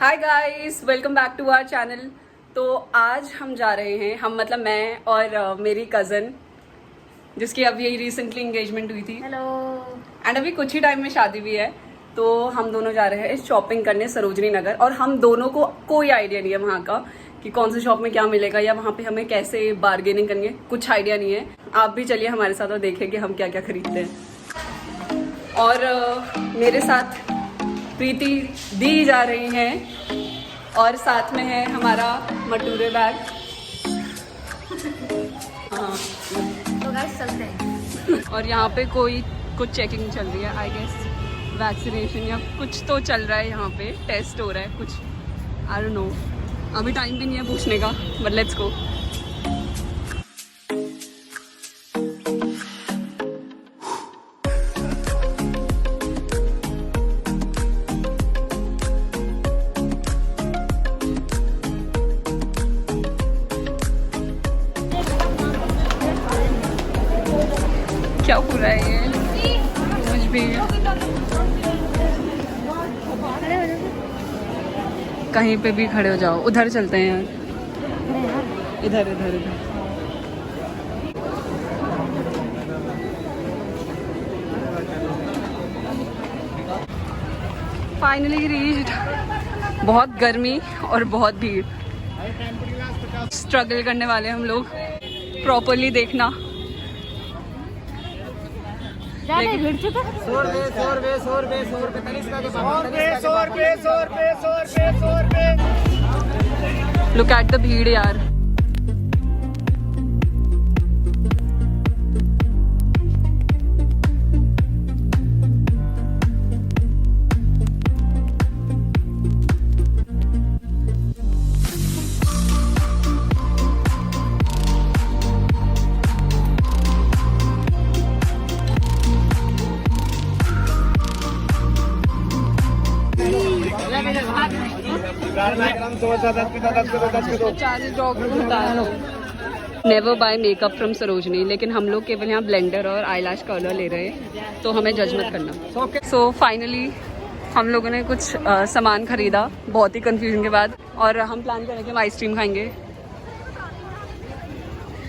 Hi guys, welcome back to our channel. तो आज हम जा रहे हैं, हम मतलब मैं और मेरी कज़न जिसकी अभी रिसेंटली एंगेजमेंट हुई थी। हेलो। एंड अभी कुछ ही टाइम में शादी भी है। तो हम दोनों जा रहे हैं शॉपिंग करने सरोजनी नगर, और हम दोनों को कोई आइडिया नहीं है वहाँ का कि कौन से शॉप में क्या मिलेगा या वहाँ पे हमें कैसे बार्गेनिंग करनी है, कुछ आइडिया नहीं है। आप भी चलिए हमारे साथ और देखेंगे हम क्या क्या खरीदते हैं। और मेरे साथ प्रीति दी जा रही हैं और साथ में है हमारा मटूरे बैग। हाँ, तो गाइस चलते हैं। और यहाँ पे कोई कुछ चेकिंग चल रही है, आई गेस वैक्सीनेशन या कुछ तो चल रहा है, यहाँ पे टेस्ट हो रहा है कुछ, आई डोंट नो। अभी टाइम भी नहीं है पूछने का, बट लेट्स गो। क्या हो रहा है ये? समझ भी कहीं पे भी खड़े हो जाओ, उधर चलते हैं यार, इधर इधर इधर। Finally reached. बहुत गर्मी और बहुत भीड़, स्ट्रगल करने वाले हम लोग, प्रॉपरली देखना। भीड़ चुका। लुक एट द भीड़ यार। Never buy makeup from Sarojini, लेकिन हम लोग केवल यहाँ ब्लेंडर और आईलैश कलर ले रहे हैं, तो हमें जज मत करना। सो फाइनली हम लोगों ने कुछ सामान खरीदा बहुत ही कंफ्यूजन के बाद, और हम प्लान कर रहे हैं कि हम आइसक्रीम खाएंगे।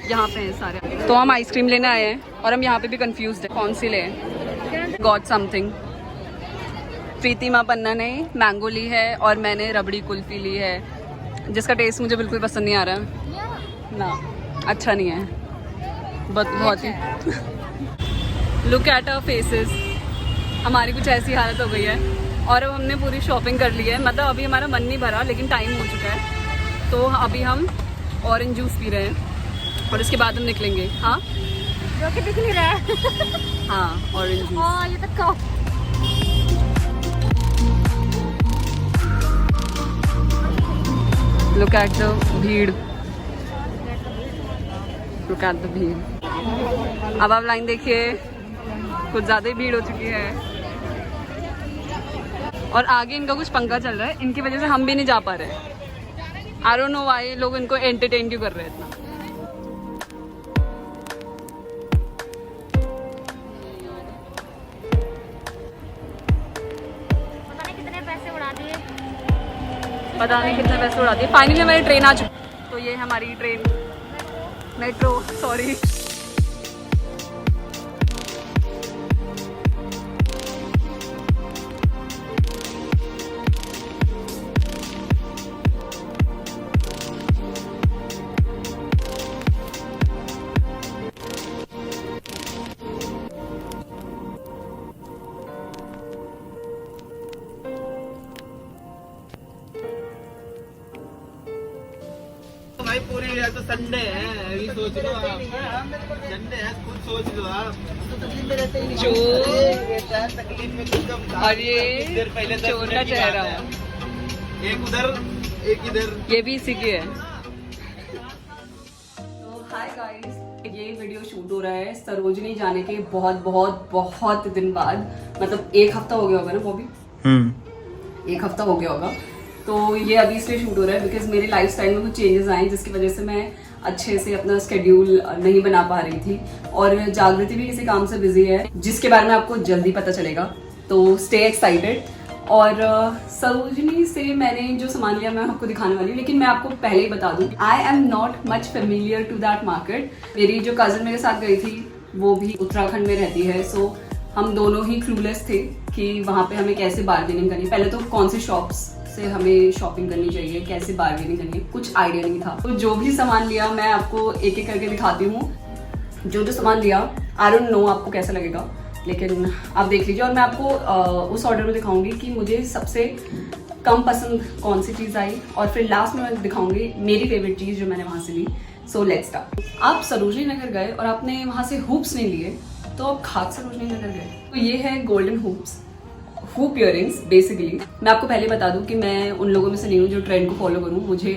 यहाँ पे हैं सारे, तो हम आइसक्रीम लेने आए हैं और हम यहाँ पे भी कंफ्यूज है कौन सी लें। Got something. प्रीति माँ पन्ना ने मैंगो ली है और मैंने रबड़ी कुल्फी ली है, जिसका टेस्ट मुझे बिल्कुल पसंद नहीं आ रहा ना, अच्छा नहीं है, बहुत ही। लुक एट आवर फेसेस, हमारी कुछ ऐसी हालत हो गई है। और अब हमने पूरी शॉपिंग कर ली है, मतलब अभी हमारा मन नहीं भरा, लेकिन टाइम हो चुका है। तो अभी हम ऑरेंज जूस पी रहे हैं और उसके बाद हम निकलेंगे। हाँ, जो कि दिख नहीं रहा है। हाँ, ऑरेंज जूस। हाँ, ये तो लुक एट द भीड़, लुक एट द भीड़। अब आप लाइन देखिए, कुछ ज़्यादा ही भीड़ हो चुकी है, और आगे इनका कुछ पंगा चल रहा है, इनकी वजह से हम भी नहीं जा पा रहे। आई डोंट नो व्हाई लोग इनको एंटरटेन क्यों कर रहे हैं इतना। पता नहीं कितने पैसे उड़ा दिए। फाइनली हमारी ट्रेन आ चुकी, तो ये हमारी ट्रेन, मेट्रो, सॉरी। भाई पूरी है तो संडे है, अभी सोच लो आप, संडे है खुद सोच लो आप। और ये चोर का चेहरा, एक उधर एक इधर, ये भी इसी की है। तो हाय गाइस, ये वीडियो शूट हो रहा है सरोजनी जाने के बहुत बहुत बहुत दिन बाद, मतलब एक हफ्ता हो गया होगा ना बॉबी? एक हफ्ता हो गया होगा। तो ये अभी इसलिए शूट हो रहा है बिकॉज मेरे लाइफस्टाइल में कुछ चेंजेस आए, जिसकी वजह से मैं अच्छे से अपना स्केड्यूल नहीं बना पा रही थी, और जागृति भी किसी काम से बिजी है जिसके बारे में आपको जल्दी पता चलेगा। तो स्टे एक्साइटेड। और सरोजनी से मैंने जो सामान लिया मैं आपको दिखाने वाली हूँ, लेकिन मैं आपको पहले ही बता दूँ I am not much familiar to that market. मेरी जो कज़न मेरे साथ गई थी वो भी उत्तराखंड में रहती है, सो हम दोनों ही क्लूलेस थे कि वहाँ पे हमें कैसे बार्गेनिंग करनी, पहले तो कौन सी शॉप्स से हमें शॉपिंग करनी चाहिए, कैसे बार्गेनिंग करनी है, कुछ आइडिया नहीं था। तो जो भी सामान लिया मैं आपको एक एक करके दिखाती हूँ। जो सामान लिया आई डोंट नो आपको कैसा लगेगा, लेकिन आप देख लीजिए। और मैं आपको उस ऑर्डर में दिखाऊंगी कि मुझे सबसे कम पसंद कौन सी चीज़ आई, और फिर लास्ट में मैं दिखाऊंगी मेरी फेवरेट चीज़ जो मैंने वहाँ से ली। So let's start. आप सरोजनी नगर गए और आपने वहाँ से हुप्स नहीं लिए तो आप खाक सरोजनी नगर गए। तो ये है गोल्डन हुप इयरिंग्स। बेसिकली मैं आपको पहले बता दूं कि मैं उन लोगों में से नहीं हूँ जो ट्रेंड को फॉलो करूँ। मुझे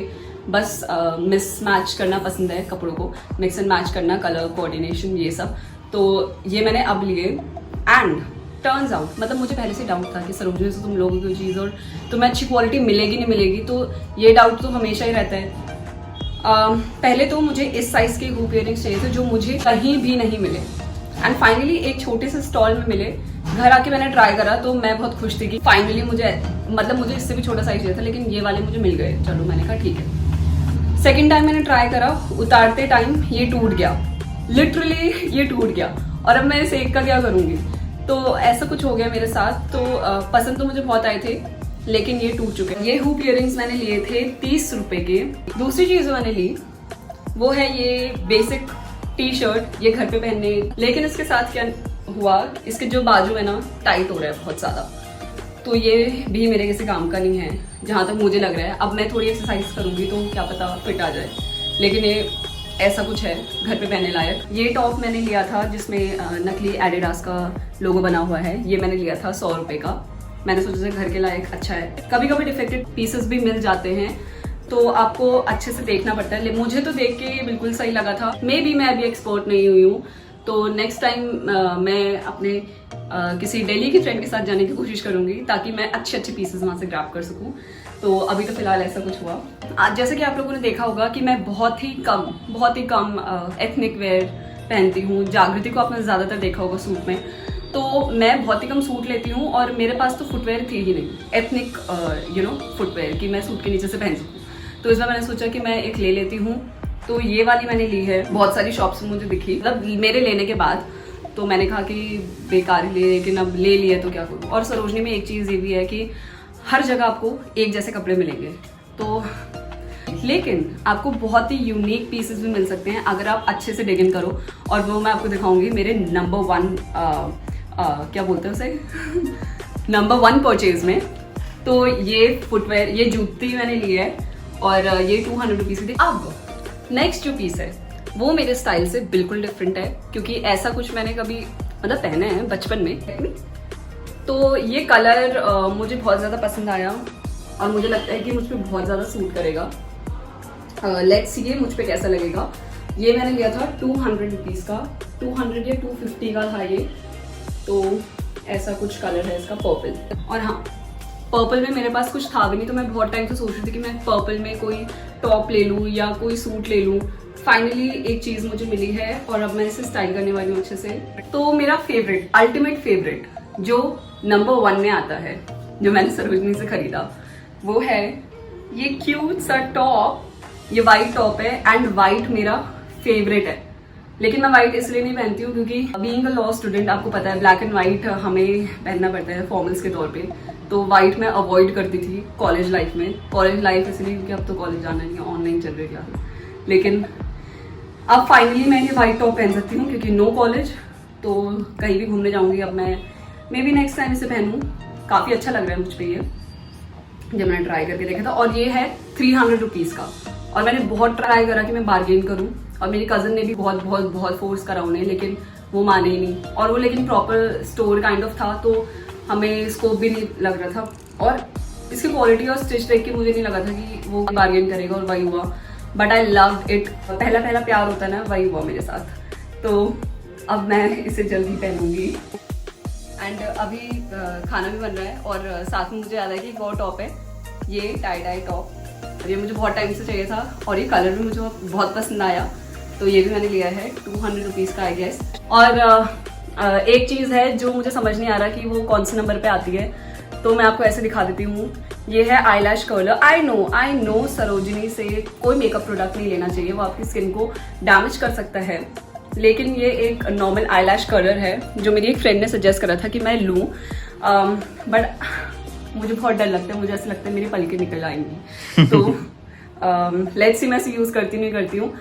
बस मिस मैच करना पसंद है, कपड़ों को मिक्स एंड मैच करना, कलर कोऑर्डिनेशन ये सब। तो ये मैंने अब लिए एंड टर्न्स आउट, मतलब मुझे पहले से डाउट था कि सरोजनी से तुम लोगों की चीज़ और तुम्हें अच्छी क्वालिटी मिलेगी नहीं मिलेगी, तो ये डाउट तो हमेशा ही रहता है। पहले तो मुझे इस साइज़ के हुप इयरिंग्स चाहिए थे जो मुझे कहीं भी नहीं मिले, एंड फाइनली एक छोटे से स्टॉल में मिले। घर आके मैंने ट्राई करा तो मैं बहुत खुश थी कि फाइनली मुझे इससे भी छोटा साइज चाहिए था, लेकिन ये वाले मुझे मिल गए। चलो मैंने कहा ठीक है। सेकेंड टाइम मैंने ट्राई करा, उतारते टाइम ये टूट गया, लिटरली ये टूट गया, और अब मैं इसे एक का क्या करूंगी। तो ऐसा कुछ हो गया मेरे साथ। तो पसंद तो मुझे बहुत आए थे, लेकिन ये टूट चुके। ये हुप इयरिंग्स मैंने लिए थे 30 रुपए के। दूसरी चीज जो मैंने ली वो है ये बेसिक टी शर्ट, ये घर पे पहनने, लेकिन इसके साथ क्या हुआ, इसके जो बाजू है ना टाइट हो रहा है बहुत ज़्यादा, तो ये भी मेरे किसी काम का नहीं है जहाँ तक मुझे लग रहा है। अब मैं थोड़ी एक्सरसाइज करूँगी तो क्या पता फिट आ जाए, लेकिन ये ऐसा कुछ है घर पे पहनने लायक। ये टॉप मैंने लिया था जिसमें नकली एडिडास का लोगो बना हुआ है, ये मैंने लिया था 100 रुपये का। मैंने सोचा घर के लायक अच्छा है। कभी कभी डिफेक्टेड पीसेस भी मिल जाते हैं तो आपको अच्छे से देखना पड़ता है। मुझे तो देख के बिल्कुल सही लगा था। मे बी मैं अभी एक्सपर्ट नहीं हुई हूँ, तो नेक्स्ट टाइम मैं अपने किसी दिल्ली के फ्रेंड के साथ जाने की कोशिश करूंगी ताकि मैं अच्छे पीसेस वहाँ से ग्रैब कर सकूँ। तो अभी तो फिलहाल ऐसा कुछ हुआ। आज जैसे कि आप लोगों ने देखा होगा कि मैं बहुत ही कम एथनिक वेयर पहनती हूँ। जागृति को आपने ज़्यादातर देखा होगा सूट में, तो मैं बहुत ही कम सूट लेती हूँ, और मेरे पास तो फुटवेयर थी ही नहीं एथनिक फुटवेयर कि मैं सूट के नीचे से पहन सकूँ। तो इसमें मैंने सोचा कि मैं एक ले लेती हूँ। तो ये वाली मैंने ली है, बहुत सारी शॉप्स में मुझे दिखी, मतलब मेरे लेने के बाद तो मैंने कहा कि बेकार ही ले, लेकिन अब ले लिया तो क्या करूँ। और सरोजनी में एक चीज़ ये भी है कि हर जगह आपको एक जैसे कपड़े मिलेंगे, तो लेकिन आपको बहुत ही यूनिक पीसेस भी मिल सकते हैं अगर आप अच्छे से डिग इन करो, और वो मैं आपको दिखाऊंगी मेरे नंबर 1 क्या बोलते हैं उसे नंबर 1 परचेज में। तो ये फुटवेयर, ये जूती मैंने ली है और ये 200 रुपीज़ की थी। अब नेक्स्ट जो पीस है वो मेरे स्टाइल से बिल्कुल डिफरेंट है, क्योंकि ऐसा कुछ मैंने कभी मतलब पहने हैं बचपन में। तो ये कलर मुझे बहुत ज़्यादा पसंद आया और मुझे लगता है कि मुझ पर बहुत ज़्यादा सूट करेगा। लेट्स सी मुझ पर कैसा लगेगा। ये मैंने लिया था 200 रुपीज़ का, 200 या 250 का था ये। तो ऐसा कुछ कलर है इसका, पर्पल। और हाँ, पर्पल में मेरे पास कुछ था भी नहीं, तो मैं बहुत टाइम से सोच रही थी कि मैं पर्पल में कोई टॉप ले लूँ या कोई सूट ले लूँ। फाइनली एक चीज़ मुझे मिली है और अब मैं इसे स्टाइल करने वाली हूँ अच्छे से। तो मेरा फेवरेट, अल्टीमेट फेवरेट जो नंबर 1 में आता है, जो मैंने सरोजनी से खरीदा, वो है ये क्यूट सा टॉप। ये वाइट टॉप है एंड वाइट मेरा फेवरेट है, लेकिन मैं वाइट इसलिए नहीं पहनती हूँ क्योंकि बीइंग अ लॉ स्टूडेंट आपको पता है ब्लैक एंड वाइट हमें पहनना पड़ता है फॉर्मल्स के तौर पे। तो वाइट मैं अवॉइड करती थी कॉलेज लाइफ में। कॉलेज लाइफ इसलिए क्योंकि अब तो कॉलेज जाना नहीं है, ऑनलाइन चल रही क्लास। लेकिन अब फाइनली मैं ये वाइट टॉप पहन सकती हूँ क्योंकि नो कॉलेज, तो कहीं भी घूमने जाऊँगी अब मैं मे बी नेक्स्ट टाइम इसे पहनूँ। काफ़ी अच्छा लग रहा है मुझ पर ये, जब मैंने ट्राई करके देखा था। और ये है 300 रुपीज़ का, और मैंने बहुत ट्राई करा कि मैं बार्गेन करूँ, और मेरी कज़न ने भी बहुत फोर्स करा उन्हें, लेकिन वो माने ही नहीं। और वो लेकिन प्रॉपर स्टोर काइंड ऑफ था, तो हमें स्कोप भी नहीं लग रहा था, और इसकी क्वालिटी और स्टिच देख के मुझे नहीं लगा था कि वो बार्गेन करेगा, और वही हुआ। But I love it. पहला प्यार होता है ना, वही हुआ मेरे साथ। तो अब मैं इसे जल्दी पहनूंगी। एंड अभी खाना भी बन रहा है, और साथ में मुझे याद है कि एक और टॉप है, ये टाई टॉप। ये मुझे बहुत टाइम से चाहिए था, और ये कलर भी मुझे बहुत पसंद आया, तो ये भी मैंने लिया है 200 रुपीज़ का आई गेस। और एक चीज़ है जो मुझे समझ नहीं आ रहा कि वो कौन से नंबर पे आती है, तो मैं आपको ऐसे दिखा देती हूँ। ये है आई लैश कर्लर। आई नो सरोजिनी से कोई मेकअप प्रोडक्ट नहीं लेना चाहिए, वो आपकी स्किन को डैमेज कर सकता है, लेकिन ये एक नॉर्मल आई लैश कर्लर है जो मेरी एक फ्रेंड ने सजेस्ट करा था कि मैं लूँ, बट मुझे बहुत डर लगता है, मुझे ऐसा लगता है मेरी पलकें निकल आएंगी। तो लेट्स सी मैं इसे यूज़ करती नहीं करती हूँ।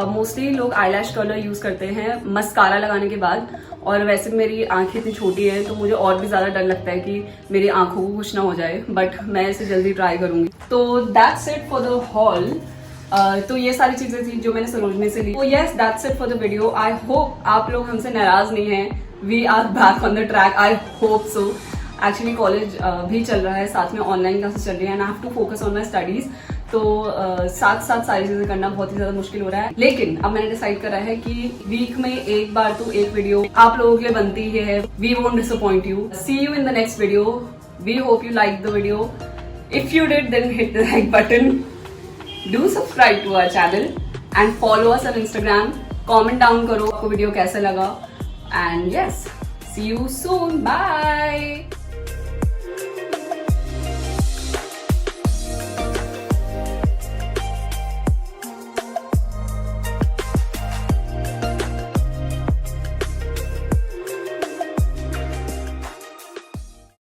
मोस्टली लोग आई लैश कर्लर यूज़ करते हैं मस्कारा लगाने के बाद, और वैसे मेरी आंखें इतनी छोटी है तो मुझे और भी ज़्यादा डर लगता है कि मेरी आंखों को कुछ ना हो जाए, बट मैं इसे जल्दी ट्राई करूँगी। तो that's it for the hall. तो ये सारी चीज़ें थी जो मैंने सरोजनी से ली। तो yes, that's it for the video. I hope आप लोग हमसे नाराज़ नहीं हैं। We are back on the track, I hope so. Actually college भी चल रहा है, साथ में ऑनलाइन क्लासेस चल रही है, and I have to focus on my studies. तो साथ साथ सारी चीज़ें करना बहुत ही ज़्यादा मुश्किल हो रहा है, लेकिन अब मैंने डिसाइड करा है कि वीक में एक बार तो एक वीडियो आप लोगों के लिए बनती ही है। We won't disappoint you. See you in the next video. We hope you like the video. If you did then hit the like button, do subscribe to our channel and follow us on Instagram. Comment down करो आपको video कैसा लगा, and yes, see you soon, bye.